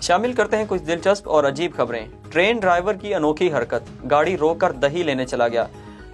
शामिल करते हैं कुछ दिलचस्प और अजीब खबरें। ट्रेन ड्राइवर की अनोखी हरकत, गाड़ी रोककर दही लेने चला गया।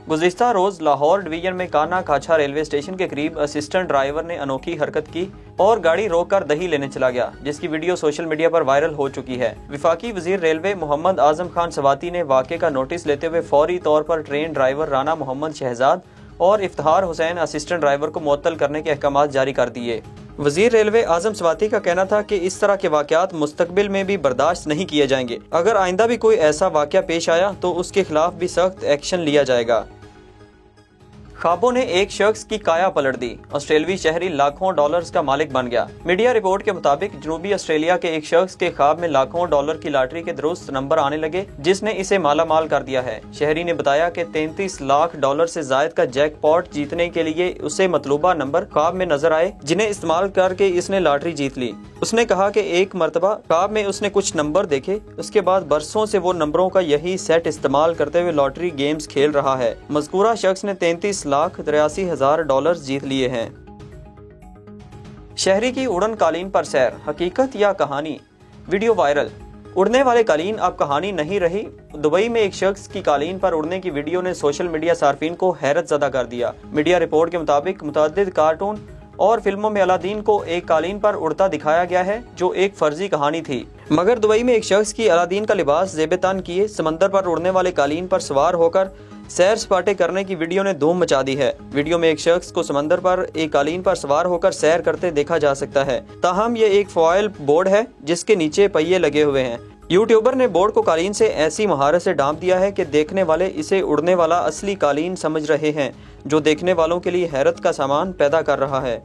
गुज़िश्ता रोज लाहौर डिवीजन में काना काछा रेलवे स्टेशन के करीब असिस्टेंट ड्राइवर ने अनोखी हरकत की और गाड़ी रोककर दही लेने चला गया, जिसकी वीडियो सोशल मीडिया पर वायरल हो चुकी है। विफाकी वजीर रेलवे मोहम्मद आजम खान सवाती ने वाक़े का नोटिस लेते हुए फौरी तौर पर ट्रेन ड्राइवर राना मोहम्मद शहजाद और इफ्तिखार हुसैन असिस्टेंट ड्राइवर को मुअत्तल करने के अहकाम जारी कर दिए। वजीर रेलवे आजम सवाती का कहना था कि इस तरह के वाक़यात मुस्तकबिल में भी बर्दाश्त नहीं किए जाएंगे। अगर आइंदा भी कोई ऐसा वाक़या पेश आया तो उसके खिलाफ भी सख्त एक्शन लिया जाएगा। ख्वाबों ने एक शख्स की काया पलट दी, ऑस्ट्रेलियावी शहरी लाखों डॉलर्स का मालिक बन गया। मीडिया रिपोर्ट के मुताबिक जनूबी ऑस्ट्रेलिया के एक शख्स के ख्वाब में लाखों डॉलर की लॉटरी के दुरुस्त नंबर आने लगे, जिसने इसे माला माल कर दिया है। शहरी ने बताया कि 33 लाख डॉलर से जायद का जैकपॉट जीतने के लिए उसे मतलूबा नंबर ख्वाब में नजर आए, जिन्हें इस्तेमाल करके इसने लॉटरी जीत ली। उसने कहा कि एक मरतबा ख्वाब में उसने कुछ नंबर देखे, उसके बाद बरसों से वो नंबरों का यही सेट इस्तेमाल करते हुए लॉटरी गेम्स खेल रहा है। मज़कूरा शख्स ने 33,83,000 डॉलर जीत लिए हैं। शहरी की उड़न कालीन पर सैर, हकीकत या कहानी? Video viral. उड़ने वाले कालीन अब कहानी नहीं रही। दुबई में एक शख्स की कालीन पर उड़ने की वीडियो ने सोशल मीडिया सार्फिन को हैरत ज़दा कर दिया। मीडिया रिपोर्ट के मुताबिक मुतअद्दिद कार्टून और फिल्मों में अलादीन को एक कालीन पर उड़ता दिखाया गया है, जो एक फर्जी कहानी थी। मगर दुबई में एक शख्स की अलादीन का लिबास ज़ेब-ए-तान किए समंदर पर उड़ने वाले कालीन पर सवार होकर सैर सपाटे करने की वीडियो ने धूम मचा दी है। वीडियो में एक शख्स को समंदर पर एक कालीन पर सवार होकर सैर करते देखा जा सकता है। ताहम ये एक फॉयल बोर्ड है जिसके नीचे पहिए लगे हुए हैं। यूट्यूबर ने बोर्ड को कालीन से ऐसी महारत से ढांप दिया है कि देखने वाले इसे उड़ने वाला असली कालीन समझ रहे हैं, जो देखने वालों के लिए हैरत का सामान पैदा कर रहा है।